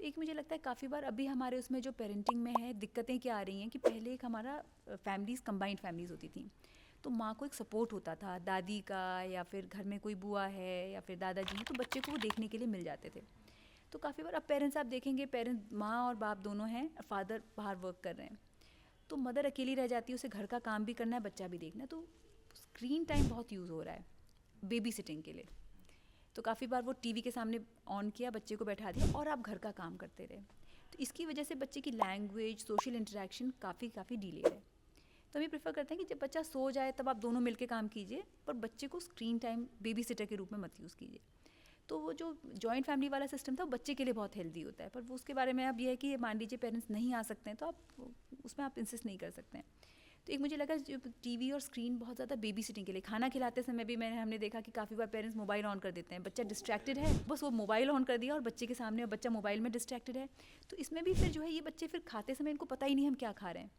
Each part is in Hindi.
एक मुझे लगता है काफ़ी बार अभी हमारे उसमें जो पेरेंटिंग में है दिक्कतें क्या आ रही हैं कि पहले एक हमारा फैमिलीज़ कंबाइंड फैमिलीज़ होती थी, तो माँ को एक सपोर्ट होता था दादी का, या फिर घर में कोई बुआ है या फिर दादाजी हैं, तो बच्चे को वो देखने के लिए मिल जाते थे। तो काफ़ी बार अब पेरेंट्स आप देखेंगे, पेरेंट्स माँ और बाप दोनों हैं, फादर बाहर वर्क कर रहे हैं, तो मदर अकेली रह जाती है, उसे घर का काम भी करना है, बच्चा भी देखना है, तो स्क्रीन टाइम बहुत यूज़ हो रहा है बेबी सिटिंग के लिए। तो काफ़ी बार वो टीवी के सामने ऑन किया, बच्चे को बैठा दिया और आप घर का काम करते रहे, तो इसकी वजह से बच्चे की लैंग्वेज, सोशल इंटरेक्शन काफ़ी डिले है। तो हम प्रेफर करते हैं कि जब बच्चा सो जाए तब आप दोनों मिलकर काम कीजिए, पर बच्चे को स्क्रीन टाइम बेबी सिटर के रूप में मत यूज़ कीजिए। तो वो जो जॉइंट फैमिली वाला सिस्टम था वो बच्चे के लिए बहुत हेल्दी होता है, पर वो उसके बारे में अब ये है कि मान लीजिए पेरेंट्स नहीं आ सकते हैं तो आप उसमें आप इंसिस्ट नहीं कर सकते हैं। तो एक मुझे लगा जो टीवी और स्क्रीन बहुत ज़्यादा बेबी सिटिंग के लिए, खाना खिलाते समय भी हमने देखा कि काफ़ी बार पेरेंट्स मोबाइल ऑन कर देते हैं, बच्चा डिस्ट्रैक्टेड है, बस वो मोबाइल ऑन कर दिया और बच्चे के सामने, और बच्चा मोबाइल में डिस्ट्रैक्टेड है। तो इसमें भी फिर जो है ये बच्चे फिर खाते समय इनको पता ही नहीं हम क्या खा रहे हैं,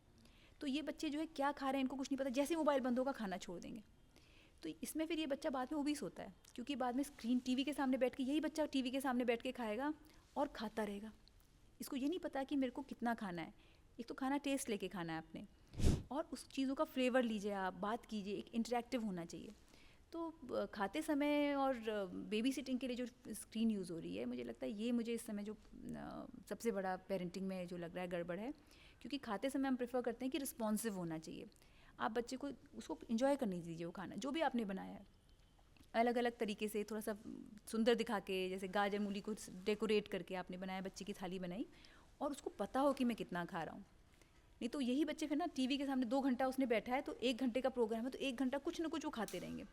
तो ये बच्चे जो है क्या खा रहे हैं इनको कुछ नहीं पता, जैसे मोबाइल बंद होगा खाना छोड़ देंगे। तो इसमें फिर ये बच्चा बाद में ओबीस होता है, क्योंकि बाद में स्क्रीन टीवी के सामने बैठ के, यही बच्चा टीवी के सामने बैठ के खाएगा और खाता रहेगा, इसको ये नहीं पता कि मेरे को कितना खाना है। एक तो खाना टेस्ट लेके खाना है आपने, और उस चीज़ों का फ्लेवर लीजिए, आप बात कीजिए, एक इंटरेक्टिव होना चाहिए। तो खाते समय और बेबी सिटिंग के लिए जो स्क्रीन यूज़ हो रही है, मुझे लगता है ये मुझे इस समय जो सबसे बड़ा पेरेंटिंग में जो लग रहा है गड़बड़ है, क्योंकि खाते समय हम प्रेफर करते हैं कि रिस्पॉन्सिव होना चाहिए। आप बच्चे को उसको इन्जॉय करने दीजिए, वो खाना जो भी आपने बनाया है अलग अलग तरीके से, थोड़ा सा सुंदर दिखा के, जैसे गाजर मूली को डेकोरेट करके आपने बनाया, बच्चे की थाली बनाई, और उसको पता हो कि मैं कितना खा रहा हूँ। नहीं तो यही बच्चे फिर ना टीवी के सामने 2 घंटा उसने बैठा है, तो 1 घंटे का प्रोग्राम है, तो 1 घंटा कुछ ना कुछ वो खाते रहेंगे,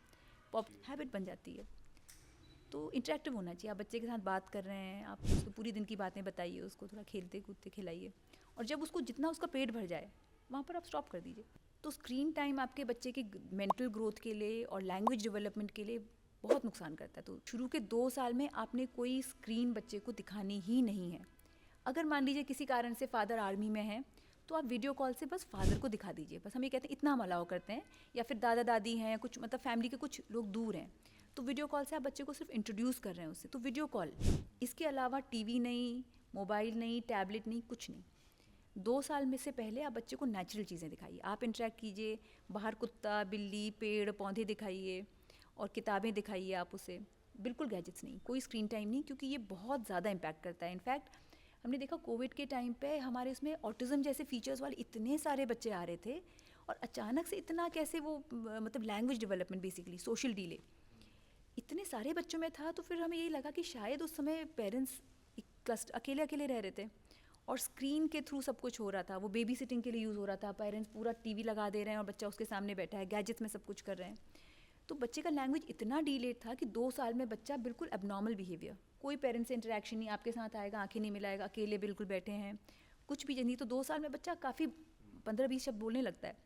पॉप हैबिट बन जाती है। तो इंटरेक्टिव होना चाहिए, आप बच्चे के साथ बात कर रहे हैं, आप उसको पूरी दिन की बातें बताइए, उसको थोड़ा खेलते कूदते खिलाइए, और जब उसको जितना उसका पेट भर जाए वहाँ पर आप स्टॉप कर दीजिए। तो स्क्रीन टाइम आपके बच्चे के मेंटल ग्रोथ के लिए और लैंग्वेज डेवलपमेंट के लिए बहुत नुकसान करता है। तो शुरू के 2 साल में आपने कोई स्क्रीन बच्चे को दिखानी ही नहीं है। अगर मान लीजिए किसी कारण से फादर आर्मी में है, तो आप वीडियो कॉल से बस फादर को दिखा दीजिए, बस हम ये कहते हैं इतना हम अलाउ करते हैं। या फिर दादा दादी हैं, कुछ मतलब फैमिली के कुछ लोग दूर हैं, तो वीडियो कॉल से आप बच्चे को सिर्फ इंट्रोड्यूस कर रहे हैं उससे, तो वीडियो कॉल। इसके अलावा टीवी नहीं, मोबाइल नहीं, टैबलेट नहीं, कुछ नहीं। 2 साल में से पहले आप बच्चे को नेचुरल चीज़ें दिखाइए, आप इंटरेक्ट कीजिए, बाहर कुत्ता बिल्ली पेड़ पौधे दिखाइए और किताबें दिखाइए आप उसे, बिल्कुल गैजेट्स नहीं, कोई स्क्रीन टाइम नहीं, क्योंकि ये बहुत ज़्यादा इम्पैक्ट करता है। इनफैक्ट हमने देखा कोविड के टाइम पे हमारे इसमें ऑटिज़म जैसे फीचर्स वाले इतने सारे बच्चे आ रहे थे, और अचानक से इतना कैसे वो मतलब language development, basically social delay इतने सारे बच्चों में था। तो फिर हमें यही लगा कि शायद उस समय पेरेंट्स क्लस्ट अकेले अकेले रह रहे थे, और स्क्रीन के थ्रू सब कुछ हो रहा था, वो बेबी सिटिंग के लिए यूज़ हो रहा था, पेरेंट्स पूरा टीवी लगा दे रहे हैं और बच्चा उसके सामने बैठा है, गैजेट्स में सब कुछ कर रहे हैं। तो बच्चे का लैंग्वेज इतना डिलेड था कि 2 साल में बच्चा बिल्कुल एबनॉर्मल बिहेवियर, कोई पेरेंट्स से इंटरेक्शन नहीं, आपके साथ आएगा आंखें नहीं मिलाएगा, अकेले बिल्कुल बैठे हैं, कुछ भी नहीं। तो 2 साल में बच्चा काफ़ी 15-20 शब्द बोलने लगता है,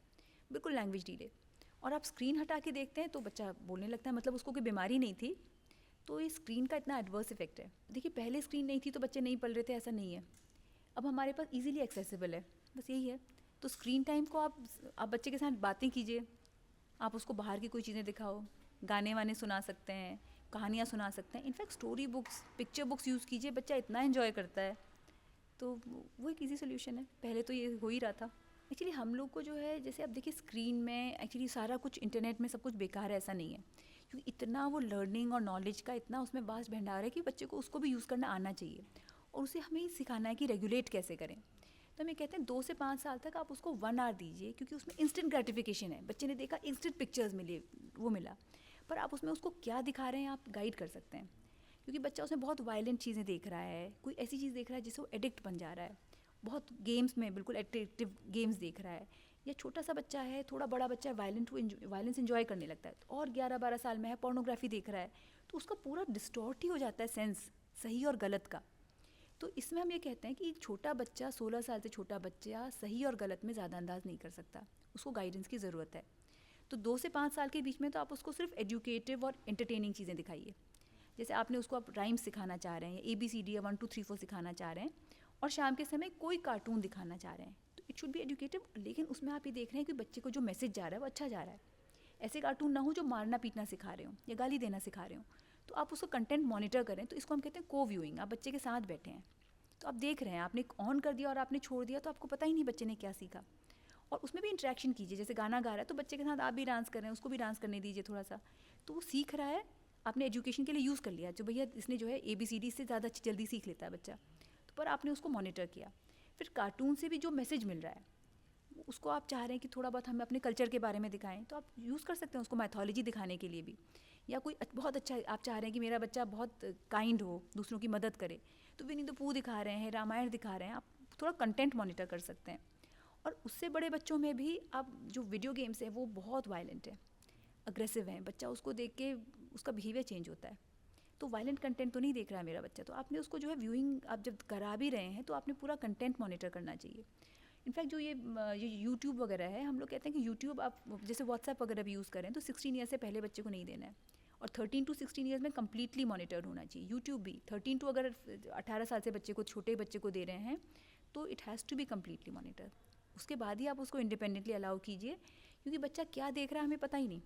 बिल्कुल लैंग्वेज डिले। और आप स्क्रीन हटा के देखते हैं तो बच्चा बोलने लगता है, मतलब उसको कोई बीमारी नहीं थी। तो ये स्क्रीन का इतना एडवर्स इफेक्ट है। देखिए पहले स्क्रीन नहीं थी तो बच्चे नहीं पढ़ रहे थे, ऐसा नहीं है, अब हमारे पास इजीली एक्सेसिबल है, बस यही है। तो स्क्रीन टाइम को आप बच्चे के साथ बातें कीजिए, आप उसको बाहर की कोई चीज़ें दिखाओ, गाने वाने सुना सकते हैं, कहानियाँ सुना सकते हैं, in fact story books, picture books use कीजिए, बच्चा इतना एंजॉय करता है। तो वो एक ईजी सोल्यूशन है, पहले तो ये हो ही रहा था। एक्चुअली हम लोग को जो है, जैसे आप देखिए स्क्रीन में एक्चुअली सारा कुछ इंटरनेट में सब कुछ बेकार है, ऐसा नहीं है, क्योंकि इतना वो लर्निंग और नॉलेज का इतना उसमें वास्ट भंडार है कि बच्चे को उसको भी यूज़ करना आना चाहिए, और उसे हमें ही सिखाना है कि रेगुलेट कैसे करें। तो हमें कहते हैं 2 से 5 साल तक आप उसको 1 आवर दीजिए, क्योंकि उसमें इंस्टेंट ग्रेटिफिकेशन है, बच्चे ने देखा इंस्टेंट पिक्चर्स मिले, वो मिला, पर आप उसमें उसको क्या दिखा रहे हैं आप गाइड कर सकते हैं, क्योंकि बच्चा उसमें बहुत वायलेंट चीज़ें देख रहा है, कोई ऐसी चीज़ देख रहा है जिससे वो एडिक्ट बन जा रहा है, बहुत गेम्स में बिल्कुल एडिक्टिव गेम्स देख रहा है, या छोटा सा बच्चा है, थोड़ा बड़ा बच्चा है, वायलेंस इन्जॉय करने लगता है, और 11-12 साल में है, पोर्नोग्राफी देख रहा है, तो उसका पूरा डिस्टॉर्ट ही हो जाता है सेंस सही और गलत का। तो इसमें हम ये कहते हैं कि छोटा बच्चा, 16 साल से छोटा बच्चा सही और गलत में ज़्यादा अंदाज़ नहीं कर सकता, उसको गाइडेंस की ज़रूरत है। तो 2 से 5 साल के बीच में तो आप उसको सिर्फ एजुकेटिव और एंटरटेनिंग चीज़ें दिखाइए, जैसे आपने उसको आप राइम्स सिखाना चाह रहे हैं, ABCD या 1 2 3 4 सिखाना चाह रहे हैं, और शाम के समय कोई कार्टून दिखाना चाह रहे हैं, तो इट शुड बी एजुकेटिव, लेकिन उसमें आप ये देख रहे हैं कि बच्चे को जो मैसेज जा रहा है वो अच्छा जा रहा है। ऐसे कार्टून ना हो जो मारना पीटना सिखा रहे हो या गाली देना सिखा रहे हो, तो आप उसको कंटेंट मॉनिटर करें। तो इसको हम कहते हैं को व्यूइंग, आप बच्चे के साथ बैठे हैं, तो आप देख रहे हैं, आपने ऑन कर दिया और आपने छोड़ दिया तो आपको पता ही नहीं बच्चे ने क्या सीखा। और उसमें भी इंटरेक्शन कीजिए, जैसे गाना गा रहा है तो बच्चे के साथ आप भी डांस कर रहे हैं, उसको भी डांस करने दीजिए थोड़ा सा, तो वो सीख रहा है। आपने एजुकेशन के लिए यूज़ कर लिया, जो भैया इसने जो है ABCD से ज़्यादा जल्दी सीख लेता है बच्चा, तो पर आपने उसको मॉनिटर किया। फिर कार्टून से भी जो मैसेज मिल रहा है उसको आप चाह रहे हैं कि थोड़ा बहुत हम अपने कल्चर के बारे में दिखाएं, तो आप यूज़ कर सकते हैं उसको माइथोलॉजी दिखाने के लिए भी। या कोई बहुत अच्छा आप चाह रहे हैं कि मेरा बच्चा बहुत काइंड हो, दूसरों की मदद करे, तो विनी द पू दिखा रहे हैं, रामायण दिखा रहे हैं, आप थोड़ा कंटेंट मॉनिटर कर सकते हैं। और उससे बड़े बच्चों में भी अब जो वीडियो गेम्स है वो बहुत वायलेंट है, अग्रेसिव हैं, बच्चा उसको देख के उसका बिहेवियर चेंज होता है। तो वायलेंट कंटेंट तो नहीं देख रहा है मेरा बच्चा, तो आपने उसको जो है व्यूइंग आप जब करा भी रहे हैं तो आपने पूरा कंटेंट मॉनिटर करना चाहिए। इनफैक्ट जो ये यूट्यूब वगैरह है, हम लोग कहते हैं कि यूट्यूब आप जैसे व्हाट्सएप वगैरह भी यूज़ करें तो 16 ईयर से पहले बच्चे को नहीं देना है, और 13 टू 16 ईयर्स में कम्प्लीटली मॉनिटर्ड होना चाहिए। यूट्यूब भी 13 टू अगर 18 साल से बच्चे को, छोटे बच्चे को दे रहे हैं तो it has to be completely monitor. उसके बाद ही आप उसको इंडिपेंडेंटली अलाउ कीजिए, क्योंकि बच्चा क्या देख रहा है हमें पता ही नहीं।